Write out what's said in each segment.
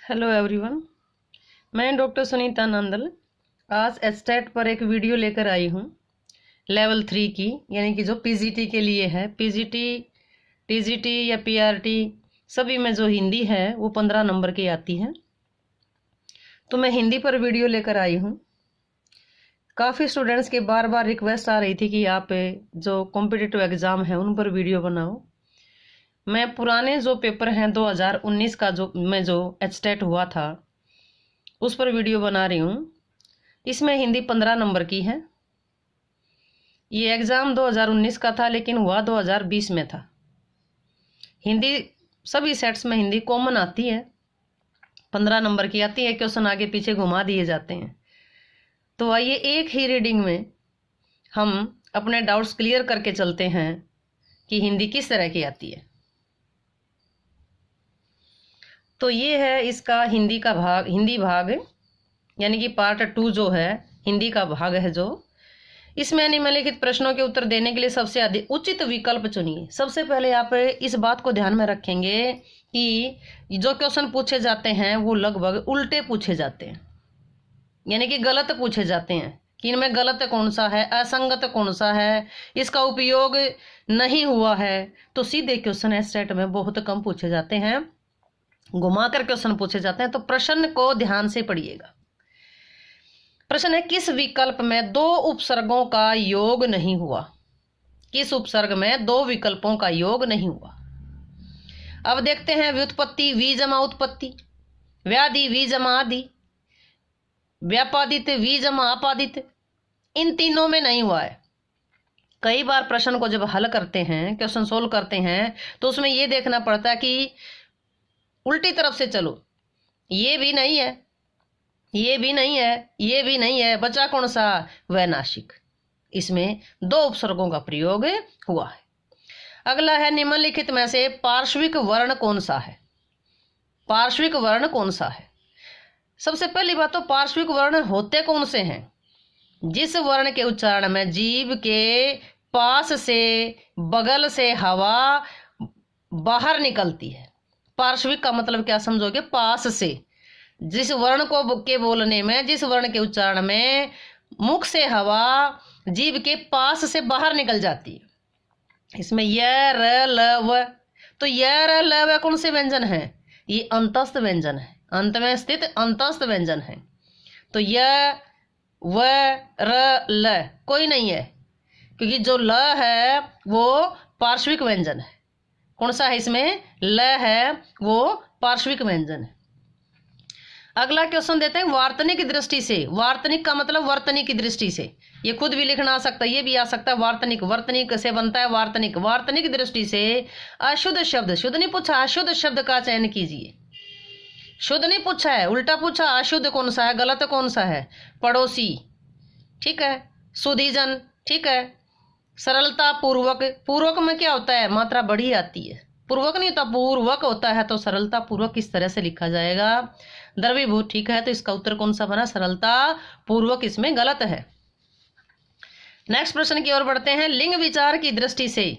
Hello everyone, मैं doctor Sunita Nandal आज estate पर एक वीडियो लेकर आई हूँ लेवल 3 की, यानी कि जो पीजीटी के लिए है। पीजीटी, टीजीटी या पीआरटी सभी में जो हिंदी है वो 15 नंबर की आती है। तो मैं हिंदी पर वीडियो लेकर आई हूँ। काफ़ी स्टूडेंट्स के बार बार रिक्वेस्ट आ रही थी कि आप जो कॉम्पिटिटिव एग्ज़ाम है उन पर वीडियो बनाओ। मैं पुराने जो पेपर हैं 2019 का जो एस्टेट हुआ था उस पर वीडियो बना रही हूँ। इसमें हिंदी 15 नंबर की है। ये एग्ज़ाम 2019 का था लेकिन हुआ 2020 में था। हिंदी सभी सेट्स में हिंदी कॉमन आती है, 15 नंबर की आती है। क्वेश्चन आगे पीछे घुमा दिए जाते हैं। तो आइए एक ही रीडिंग में हम अपने डाउट्स क्लियर करके चलते हैं कि हिंदी किस तरह की आती है। तो ये है इसका हिंदी का भाग, हिंदी भाग यानी कि पार्ट 2 जो है हिंदी का भाग है। जो इसमें निम्नलिखित प्रश्नों के उत्तर देने के लिए सबसे अधिक उचित विकल्प चुनिए। सबसे पहले आप इस बात को ध्यान में रखेंगे कि जो क्वेश्चन पूछे जाते हैं वो लगभग उल्टे पूछे जाते हैं, यानी कि गलत पूछे जाते हैं कि इनमें गलत कौन सा है, असंगत कौन सा है, इसका उपयोग नहीं हुआ है। तो सीधे क्वेश्चन एस्टेट में बहुत कम पूछे जाते हैं, घुमा कर क्वेश्चन पूछे जाते हैं। तो प्रश्न को ध्यान से पढ़िएगा। प्रश्न है, किस विकल्प में 2 उपसर्गों का योग नहीं हुआ? किस उपसर्ग में 2 विकल्पों का योग नहीं हुआ? अब देखते हैं। व्युत्पत्ति वी जमा उत्पत्ति, व्याधि वी जमा आदि, व्यापादित वी जमा आपादित, इन तीनों में नहीं हुआ है। कई बार प्रश्न को जब हल करते हैं, क्वेश्चन सोल्व करते हैं, तो उसमें यह देखना पड़ता है कि उल्टी तरफ से चलो। ये भी नहीं है, ये भी नहीं है, ये भी नहीं है, बचा कौन सा? वैनाशिक। इसमें 2 उपसर्गों का प्रयोग हुआ है। अगला है, निम्नलिखित में से पार्श्विक वर्ण कौन सा है? पार्श्विक वर्ण कौन सा है? सबसे पहली बात तो पार्श्विक वर्ण होते कौन से हैं? जिस वर्ण के उच्चारण में जीभ के पास से, बगल से हवा बाहर निकलती है। पार्श्विक का मतलब क्या समझोगे? पास से। जिस वर्ण को के बोलने में, जिस वर्ण के उच्चारण में मुख से हवा जीभ के पास से बाहर निकल जाती है। इसमें य, र, ल, व। तो य, र, ल, व कौन से व्यंजन है? ये अंतस्थ व्यंजन है, अंत में स्थित अंतस्थ व्यंजन है। तो य, व, र, ल कोई नहीं है, क्योंकि जो ल है वो पार्श्विक व्यंजन है। कौन सा है इसमें? ल है, वो पार्श्विक व्यंजन है। अगला क्वेश्चन देते हैं, वार्तनिक दृष्टि से। वार्तनिक का मतलब वर्तनी की दृष्टि से। ये खुद भी लिखना आ सकता है, ये भी आ सकता है। वार्तनिक, वर्तनिक से बनता है वार्तनिक। वार्तनिक दृष्टि से अशुद्ध शब्द, शुद्ध नहीं पूछा, अशुद्ध शब्द का चयन कीजिए। शुद्ध नहीं पूछा है, उल्टा पूछा। अशुद्ध कौन सा है, गलत कौन सा है? पड़ोसी, ठीक है। सुधीजन, ठीक है। सरलता पूर्वक, पूर्वक में क्या होता है? मात्रा बड़ी आती है। पूर्वक नहीं होता, पूर्वक होता है। तो सरलता पूर्वक किस तरह से लिखा जाएगा? द्रवीभूत, ठीक है। तो इसका उत्तर कौन सा बना? सरलता पूर्वक इसमें गलत है। नेक्स्ट प्रश्न की ओर बढ़ते हैं। लिंग विचार की दृष्टि से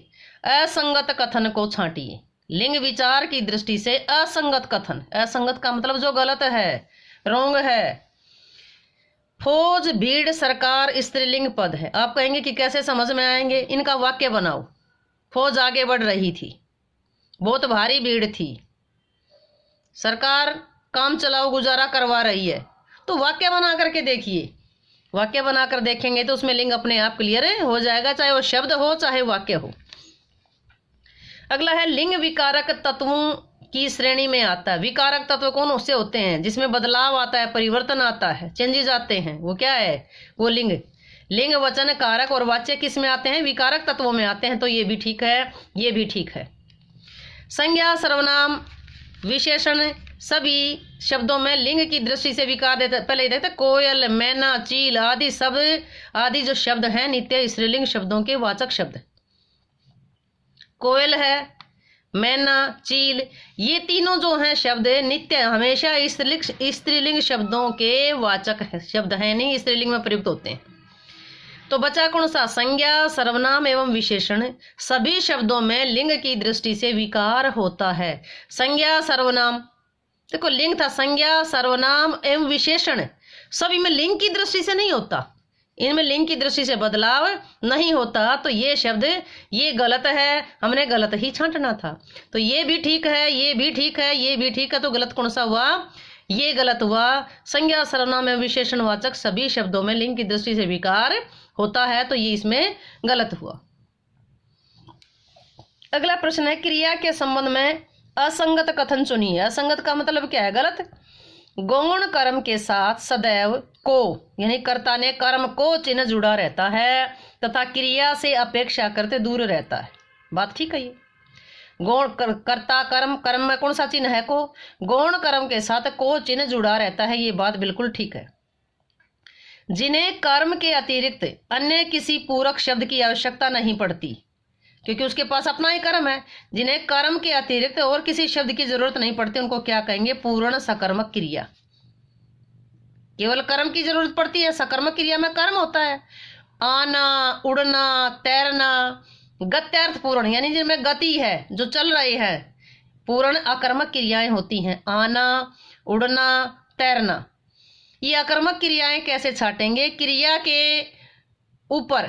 असंगत कथन को छांटिए। लिंग विचार की दृष्टि से असंगत कथन, असंगत का मतलब जो गलत है, रोंग है। फौज, भीड़, सरकार स्त्रीलिंग पद है। आप कहेंगे कि कैसे समझ में आएंगे? इनका वाक्य बनाओ। फौज आगे बढ़ रही थी, बहुत भारी भीड़ थी, सरकार काम चलाओ गुजारा करवा रही है। तो वाक्य बना करके देखिए। वाक्य बनाकर देखेंगे तो उसमें लिंग अपने आप क्लियर हो जाएगा, चाहे वो शब्द हो चाहे वाक्य हो। अगला है, लिंग विकारक तत्वों की श्रेणी में आता है। विकारक तत्व कौन से होते हैं? जिसमें बदलाव आता है, परिवर्तन आता है, चेंजेस आते हैं, वो क्या है? वो लिंग। लिंग, वचन, कारक और वाच्य किस में आते हैं? विकारक तत्वों में आते हैं। तो ये भी ठीक है, ये भी ठीक है। संज्ञा, सर्वनाम, विशेषण सभी शब्दों में लिंग की दृष्टि से विकार देते। पहले देखते, कोयल, मैना, चील आदि सब आदि जो शब्द हैं नित्य स्त्रीलिंग शब्दों के वाचक शब्द। कोयल है, मैना, चील, ये तीनों जो हैं शब्द नित्य हमेशा स्त्रीलिंग शब्दों के वाचक शब्द हैं, नहीं स्त्रीलिंग में प्रयुक्त होते हैं। तो बचा कौन सा? संज्ञा, सर्वनाम एवं विशेषण सभी शब्दों में लिंग की दृष्टि से विकार होता है। संज्ञा, सर्वनाम देखो लिंग था संज्ञा, सर्वनाम एवं विशेषण, सब इनमें लिंग की दृष्टि से नहीं होता, इनमें लिंग की दृष्टि से बदलाव नहीं होता, तो ये शब्द ये गलत है, हमने गलत ही छांटना था। तो ये भी ठीक है, ये भी ठीक है, ये भी ठीक है, तो गलत कौन सा हुआ? ये गलत हुआ। संज्ञा, सर्वनाम एवं विशेषणवाचक सभी शब्दों में लिंग की दृष्टि से विकार होता है, तो ये इसमें गलत हुआ। अगला प्रश्न है, क्रिया के संबंध में असंगत कथन चुनिए। असंगत का मतलब क्या है? गलत। गौण कर्म के साथ सदैव को यानी कर्ता ने कर्म को चिन्ह जुड़ा रहता है तथा क्रिया से अपेक्षा करते दूर रहता है। बात ठीक है। ये गौण कर्ता कर्म में कौन सा चिन्ह है? को। गौण कर्म के साथ को चिन्ह जुड़ा रहता है, ये बात बिल्कुल ठीक है। जिन्हें कर्म के अतिरिक्त अन्य किसी पूरक शब्द की आवश्यकता नहीं पड़ती, क्योंकि उसके पास अपना ही कर्म है। जिन्हें कर्म के अतिरिक्त और किसी शब्द की जरूरत नहीं पड़ती, उनको क्या कहेंगे? पूर्ण सकर्मक क्रिया। केवल कर्म की जरूरत पड़ती है, सकर्मक क्रिया में कर्म होता है। आना, उड़ना, तैरना, गत्यार्थ पूर्ण यानी जिनमें गति है, जो चल रही है, पूर्ण अकर्मक क्रियाएं होती हैं। आना, उड़ना, तैरना, ये अकर्मक क्रियाएं कैसे छाटेंगे? क्रिया के ऊपर,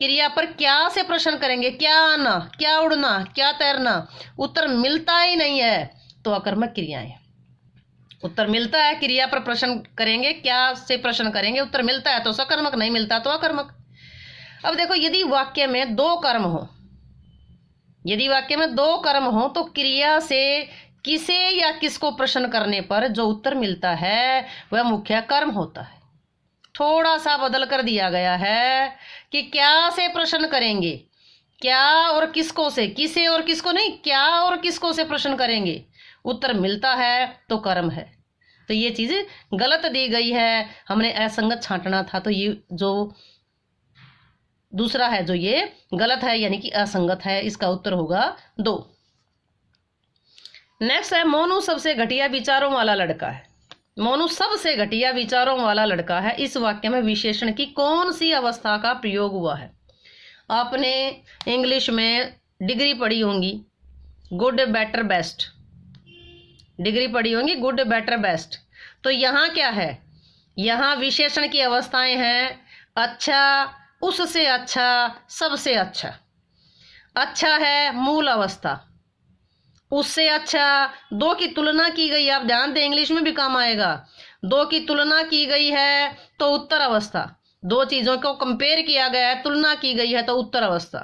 क्रिया पर क्या से प्रश्न करेंगे? क्या आना, क्या उड़ना, क्या तैरना, उत्तर मिलता ही नहीं है तो अकर्मक क्रियाएं। उत्तर मिलता है, क्रिया पर प्रश्न करेंगे, क्या से प्रश्न करेंगे, उत्तर मिलता है तो सकर्मक, नहीं मिलता तो अकर्मक। अब देखो, यदि वाक्य में दो कर्म हो, यदि वाक्य में दो कर्म हो तो क्रिया से किसे या किसको प्रश्न करने पर जो उत्तर मिलता है वह मुख्य कर्म होता है। थोड़ा सा बदल कर दिया गया है कि क्या से प्रश्न करेंगे, क्या और किसको से, किसे और किसको नहीं, क्या और किसको से प्रश्न करेंगे, उत्तर मिलता है तो कर्म है। तो ये चीज गलत दी गई है, हमने असंगत छांटना था, तो ये जो दूसरा है जो ये गलत है यानी कि असंगत है, इसका उत्तर होगा 2। नेक्स्ट है, मोनू सबसे घटिया विचारों वाला लड़का है। मोनू सबसे घटिया विचारों वाला लड़का है, इस वाक्य में विशेषण की कौन सी अवस्था का प्रयोग हुआ है? आपने इंग्लिश में डिग्री पढ़ी होंगी, गुड, बेटर, बेस्ट, डिग्री पढ़ी होंगी गुड, बेटर, बेस्ट। तो यहाँ क्या है? यहाँ विशेषण की अवस्थाएं हैं अच्छा, उससे अच्छा, सबसे अच्छा। अच्छा है मूल अवस्था, उससे अच्छा, दो की तुलना की गई, आप ध्यान दें इंग्लिश में भी काम आएगा, दो की तुलना की गई है तो उत्तर अवस्था, दो चीजों को कंपेयर किया गया है, तुलना की गई है तो उत्तर अवस्था।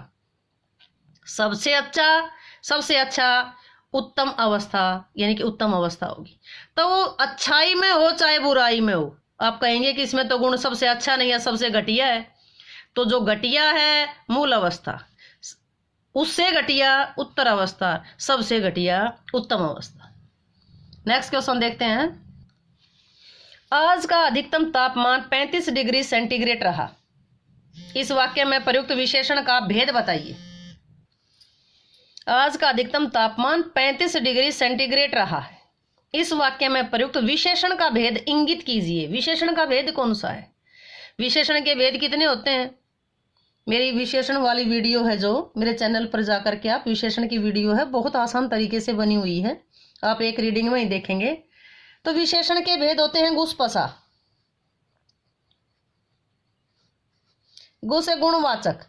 सबसे अच्छा, सबसे अच्छा, उत्तम अवस्था यानी कि उत्तम अवस्था होगी। तो वो अच्छाई में हो चाहे बुराई में हो, आप कहेंगे कि इसमें तो गुण सबसे अच्छा नहीं है, सबसे घटिया है, तो जो घटिया है मूल अवस्था, उससे घटिया उत्तर अवस्था, सबसे घटिया उत्तम अवस्था। नेक्स्ट क्वेश्चन देखते हैं। आज का अधिकतम तापमान 35 डिग्री सेंटीग्रेड रहा, इस वाक्य में प्रयुक्त विशेषण का भेद बताइए। आज का अधिकतम तापमान 35 डिग्री सेंटीग्रेड रहा है, इस वाक्य में प्रयुक्त विशेषण का भेद इंगित कीजिए। विशेषण का भेद कौन सा है? विशेषण के भेद कितने होते हैं? मेरी विशेषण वाली वीडियो है जो मेरे चैनल पर जाकर के आप, विशेषण की वीडियो है, बहुत आसान तरीके से बनी हुई है, आप एक रीडिंग में ही देखेंगे। तो विशेषण के भेद होते हैं घुसपसा, गु से गुणवाचक,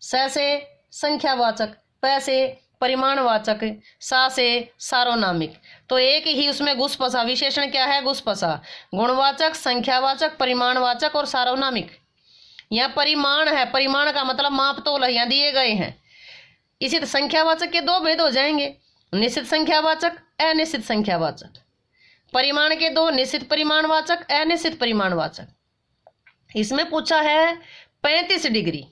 स से संख्यावाचक, प से परिमाणवाचक, सा से सार्वनामिक। तो एक ही उसमें घुसपसा, विशेषण क्या है? घुसपसा, गुणवाचक, संख्यावाचक, परिमाणवाचक और सार्वनामिक। यहाँ परिमाण है, परिमाण का मतलब माप तोल है, यहाँ दिए गए हैं। इसी तरह संख्यावाचक के दो भेद हो जाएंगे, निश्चित संख्यावाचक, अनिश्चित संख्यावाचक। परिमाण के दो, निश्चित परिमाणवाचक, अनिश्चित परिमाणवाचक। इसमें पूछा है 35 डिग्री,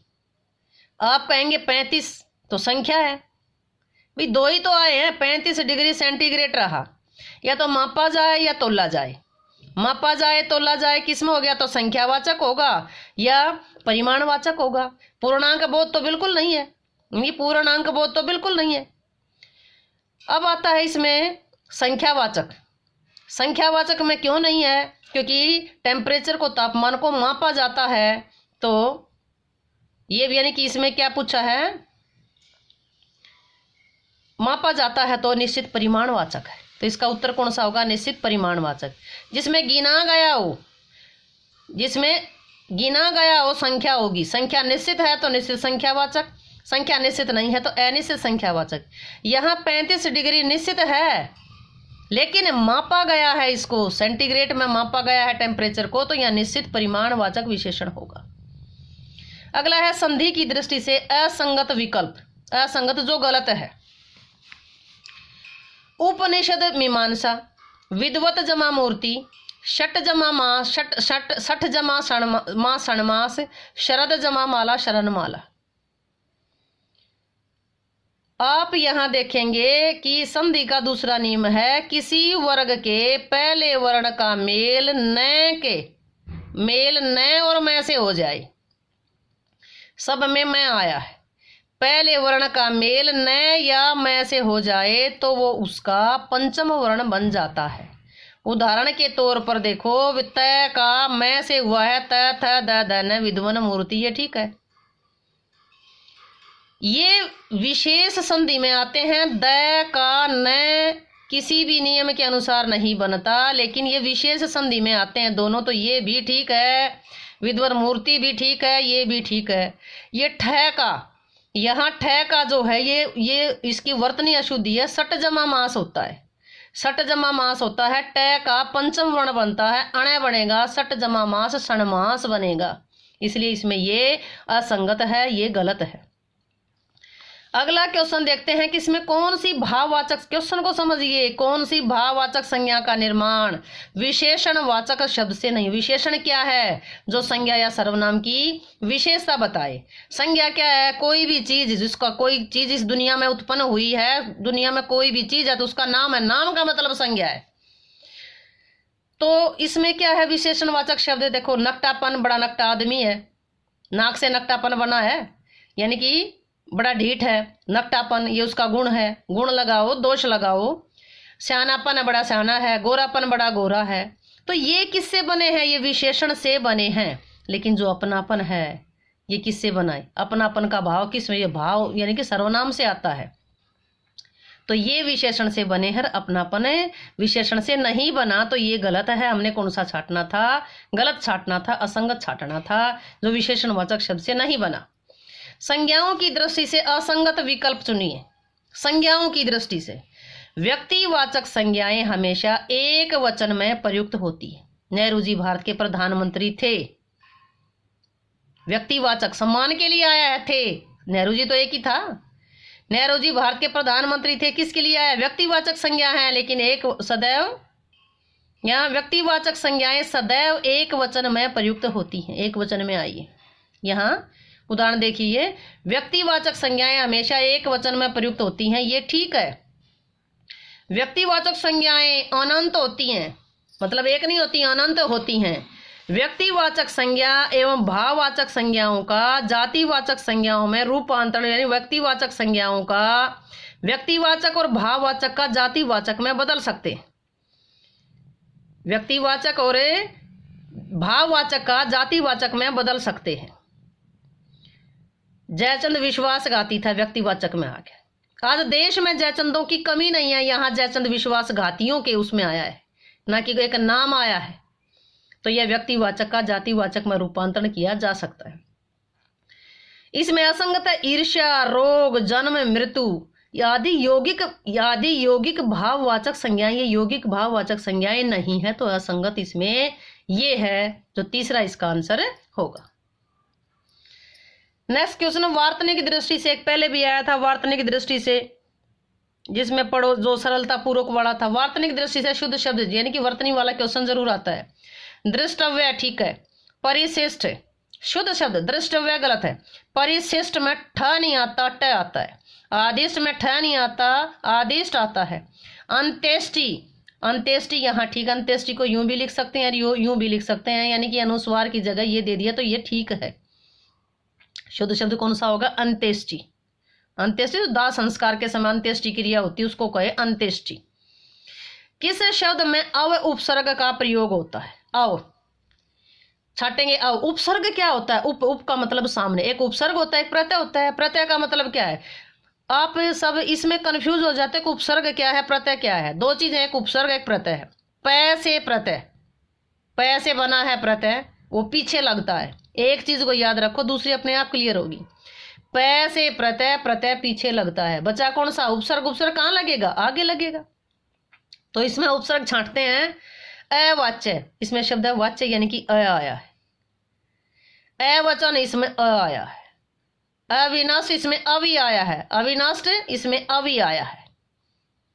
आप कहेंगे 35 तो संख्या है भाई, दो ही तो आए हैं, 35 डिग्री सेंटीग्रेड रहा, या तो मापा जाए या तोला जाए। मापा जाए तोला जाए किसमें हो गया? तो संख्यावाचक होगा या परिमाणवाचक होगा। पूर्णांक बोध तो बिल्कुल नहीं है, ये पूर्णांक बोध तो बिल्कुल नहीं है। अब आता है इसमें संख्यावाचक। संख्यावाचक में क्यों नहीं है? क्योंकि टेम्परेचर को, तापमान को मापा जाता है, तो ये भी यानी कि इसमें क्या पूछा है? मापा जाता है तो निश्चित परिमाणवाचक है। तो इसका उत्तर कौन सा होगा? निश्चित परिमाणवाचक। जिसमें गिना गया हो संख्या होगी। संख्या निश्चित है तो निश्चित संख्यावाचक, संख्या निश्चित नहीं है तो अनिश्चित संख्यावाचक। यहाँ 35 डिग्री निश्चित है लेकिन मापा गया है, इसको सेंटीग्रेड में मापा गया है टेम्परेचर को, तो यह निश्चित परिमाणवाचक विशेषण होगा। अगला है संधि की दृष्टि से असंगत विकल्प। असंगत जो गलत है। उपनिषद मीमांसा, विद्वत जमा मूर्ति, षट जमा मास, षठ जमा षणमास, शरद जमा माला, शरणमाला। आप यहां देखेंगे कि संधि का दूसरा नियम है किसी वर्ग के पहले वर्ण का मेल न और मैं से हो जाए। सब में मैं आया है, पहले वर्ण का मेल न या मैं से हो जाए तो वो उसका पंचम वर्ण बन जाता है। उदाहरण के तौर पर देखो, तय का मैं से हुआ है त थ द द न विद्वन मूर्ति, ये ठीक है। ये विशेष संधि में आते हैं। द का न किसी भी नियम के अनुसार नहीं बनता, लेकिन ये विशेष संधि में आते हैं दोनों, तो ये भी ठीक है। विद्वन मूर्ति भी ठीक है, ये भी ठीक है। ये ठ का, यहाँ ठ का जो है ये इसकी वर्तनी अशुद्धि है। सट जमा मास होता है, सट जमा मास होता है। ट का पंचम वर्ण बनता है, अण बनेगा, सट जमा मास षणमास बनेगा। इसलिए इसमें ये असंगत है, ये गलत है। अगला क्वेश्चन देखते हैं कि इसमें कौन सी भाववाचक, क्वेश्चन को समझिए, कौन सी भाववाचक संज्ञा का निर्माण विशेषणवाचक शब्द से नहीं। विशेषण क्या है? जो संज्ञा या सर्वनाम की विशेषता बताए। संज्ञा क्या है? कोई भी चीज, जिसका कोई चीज इस दुनिया में उत्पन्न हुई है, दुनिया में कोई भी चीज है तो उसका नाम है, नाम का मतलब संज्ञा है। तो इसमें क्या है विशेषणवाचक शब्द? देखो, नकटापन, बड़ा नकटा आदमी है, नाक से नकटापन बना है, यानी कि बड़ा ढीठ है। नकटापन ये उसका गुण है, गुण लगाओ, दोष लगाओ। श्यानापन है, बड़ा श्याना है। गोरापन, बड़ा गोरा है। तो ये किससे बने हैं? ये विशेषण से बने हैं। लेकिन जो अपनापन है ये किससे बना है? अपनापन का भाव किस में? ये भाव यानी कि सर्वनाम से आता है, तो ये विशेषण से बने हैं। अपनापन विशेषण से नहीं बना, तो ये गलत है। हमने कौन सा छाटना था? गलत छाटना था, असंगत छाटना था, जो विशेषणवाचक शब्द से नहीं बना। संज्ञाओं की दृष्टि से असंगत विकल्प चुनिए। संज्ञाओं की दृष्टि से व्यक्तिवाचक संज्ञाएं हमेशा एक वचन में प्रयुक्त होती है। नेहरू जी भारत के प्रधानमंत्री थे, व्यक्तिवाचक सम्मान के लिए आया थे। नेहरू जी तो एक ही था। नेहरू जी भारत के प्रधानमंत्री थे, किसके लिए आया? व्यक्तिवाचक संज्ञा है, लेकिन एक सदैव, यहाँ व्यक्तिवाचक संज्ञाएं सदैव एक वचन में प्रयुक्त होती हैं, एक वचन में आई है। यहाँ उदाहरण देखिए, व्यक्तिवाचक संज्ञाएं हमेशा एक वचन में प्रयुक्त होती हैं, ये ठीक है। व्यक्तिवाचक संज्ञाएं अनंत होती हैं, मतलब एक नहीं होती, अनंत होती हैं। व्यक्तिवाचक संज्ञा एवं भाववाचक संज्ञाओं का जातिवाचक संज्ञाओं में रूपांतरण, यानी व्यक्तिवाचक संज्ञाओं का व्यक्तिवाचक और भाववाचक का जातिवाचक में बदल सकते हैं। व्यक्तिवाचक और भाववाचक का जातिवाचक में बदल सकते हैं। जयचंद विश्वासघाती था, व्यक्तिवाचक में आ गया। आज देश में जयचंदों की कमी नहीं है, यहाँ जयचंद विश्वासघातियों के उसमें आया है, ना कि एक नाम आया है। तो यह व्यक्तिवाचक का जातिवाचक में रूपांतरण किया जा सकता है। इसमें असंगत है ईर्ष्या, रोग, जन्म, मृत्यु आदि यौगिक भाववाचक संज्ञाएं। ये यौगिक भाववाचक संज्ञाएं नहीं है, तो असंगत इसमें ये है, जो तीसरा इसका आंसर होगा। नेक्स्ट क्वेश्चन, वार्तनिक दृष्टि से, एक पहले भी आया था वार्तनिक दृष्टि से, जिसमें पढ़ो जो सरलता पूर्वक वाला था। वार्तनिक दृष्टि से शुद्ध शब्द, यानी कि वर्तनी वाला क्वेश्चन जरूर आता है। दृष्टव्य ठीक है। परिशिष्ट शुद्ध शब्द, दृष्टव्य गलत है। परिशिष्ट में ठ नहीं आता, ट आता है। आदिष्ट में ठ नहीं आता, आदिष्ट आता है। अंत्येष्टि, अंत्येष्टि यहाँ ठीक, अंत्येष्टि को यूं भी लिख सकते हैं, यूं भी लिख सकते हैं, यानी कि अनुस्वार की जगह ये दे दिया, तो ये ठीक है। शुद्ध शब्द कौन सा होगा? अंत्येष्टि। अंत्येष्टि तो दाह संस्कार के समय अंत्येष्टि क्रिया होती है, उसको कहे अंत्येष्टि। किस शब्द में अव उपसर्ग का प्रयोग होता है? अव छाटेंगे। अव उपसर्ग क्या होता है? उप का मतलब सामने, एक उपसर्ग होता है, एक प्रत्यय होता है। प्रत्यय का मतलब क्या है? आप सब इसमें कंफ्यूज हो जाते कि उपसर्ग क्या है, प्रत्यय क्या है। दो चीजें, एक उपसर्ग एक प्रत्यय है। प से प्रत्यय, प से बना है प्रत्यय, वो पीछे लगता है। एक चीज को याद रखो, दूसरी अपने आप क्लियर होगी। प से प्रत्यय, प्रत्यय पीछे लगता है। बचा कौन सा? उपसर्ग। उपसर्ग कहाँ लगेगा? आगे लगेगा। तो इसमें उपसर्ग छांटते हैं अवाच्य। इसमें शब्द है वाच्य, यानी कि अ आया है। अवचन, इसमें अ आया है। अविनष्ट, इसमें अवि आया है। अविनष्ट, इसमें अवि आया है।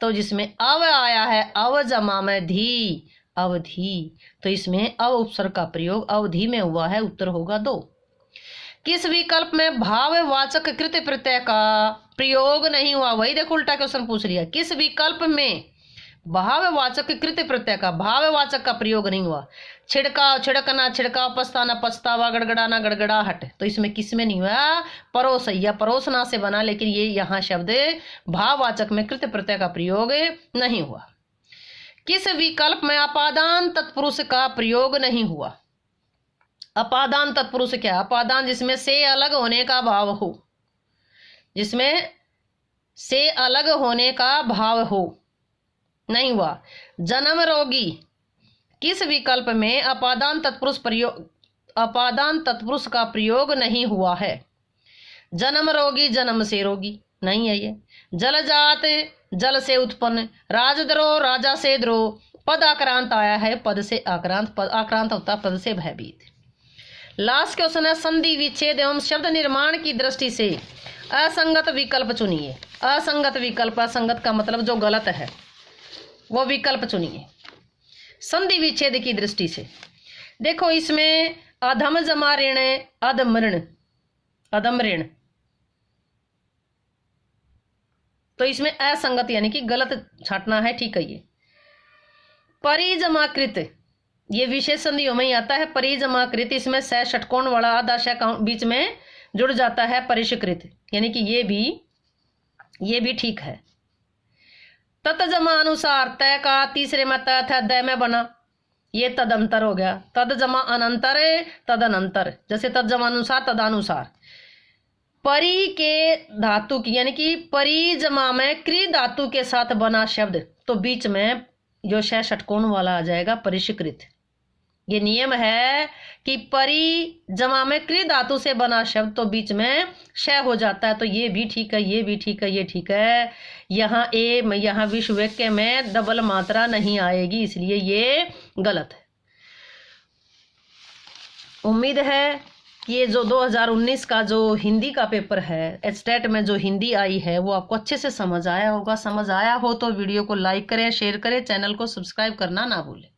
तो जिसमें अव आया है, अव जमा में धी, अवधि, तो इसमें अव उपसर्ग का प्रयोग अवधि में हुआ है। उत्तर होगा 2। किस विकल्प में भाववाचक कृत प्रत्यय का प्रयोग नहीं हुआ? वही देखो, उल्टा क्वेश्चन पूछ लिया। किस विकल्प में भाववाचक कृत प्रत्यय का, भाववाचक का प्रयोग नहीं हुआ? छिड़काव, छिड़कना, छिड़काव, पछताना, पछतावा, गड़गड़ाना, गड़गड़ाहट, तो इसमें किस में नहीं हुआ? परोस या परोसना से बना, लेकिन ये यहाँ शब्द भाववाचक में कृत प्रत्यय का प्रयोग नहीं हुआ। किस विकल्प में अपादान तत्पुरुष का प्रयोग नहीं हुआ? अपादान तत्पुरुष क्या? अपादान जिसमें से अलग होने का भाव हो, जिसमें से अलग होने का भाव हो, नहीं हुआ। जन्म रोगी, किस विकल्प में अपादान तत्पुरुष प्रयोग, अपादान तत्पुरुष का प्रयोग नहीं हुआ है? जन्म रोगी, जन्म से रोगी, नहीं है ये। जलजात, जल से उत्पन्न। राजद्रोह, राजा से द्रोह। पद आक्रांत आया है, पद से आक्रांत। पद आक्रांत होता पद से भयभीत। लास्ट क्वेश्चन है, संधि विच्छेद एवं शब्द निर्माण की दृष्टि से असंगत विकल्प चुनिए। असंगत विकल्प, असंगत का मतलब जो गलत है, वो विकल्प चुनिए संधि विच्छेद की दृष्टि से। देखो इसमें अधम जमा ऋण, अधम ऋण, अधम ऋण, तो इसमें असंगत यानी कि गलत छांटना है। ठीक है। ये परिजमाकृत, ये विशेष संधियों में ही आता है। परिजमाकृत, इसमें स षटकोण वाला आधा श बीच में जुड़ जाता है। परिष्कृत, यानी कि ये भी ठीक है। तत्जमा अनुसार, तय का तीसरे में तय था, दय में बना, ये तदंतर हो गया। तदजमा अनंतर, तदनंतर, जैसे तदजमा अनुसार, तदानुसार। परि के धातु की, यानी कि परिजमा में क्री धातु के साथ बना शब्द, तो बीच में जो श षटकोण वाला आ जाएगा, परिष्कृत। ये नियम है कि परिजमा में क्री धातु से बना शब्द, तो बीच में श हो जाता है। तो ये भी ठीक है, ये भी ठीक है, ये ठीक है। यहाँ यहाँ विश्ववाक्य में डबल मात्रा नहीं आएगी, इसलिए ये गलत है। उम्मीद है कि ये जो 2019 का जो हिंदी का पेपर है, स्टेट में जो हिंदी आई है, वो आपको अच्छे से समझ आया होगा। समझ आया हो तो वीडियो को लाइक करें, शेयर करें, चैनल को सब्सक्राइब करना ना भूलें।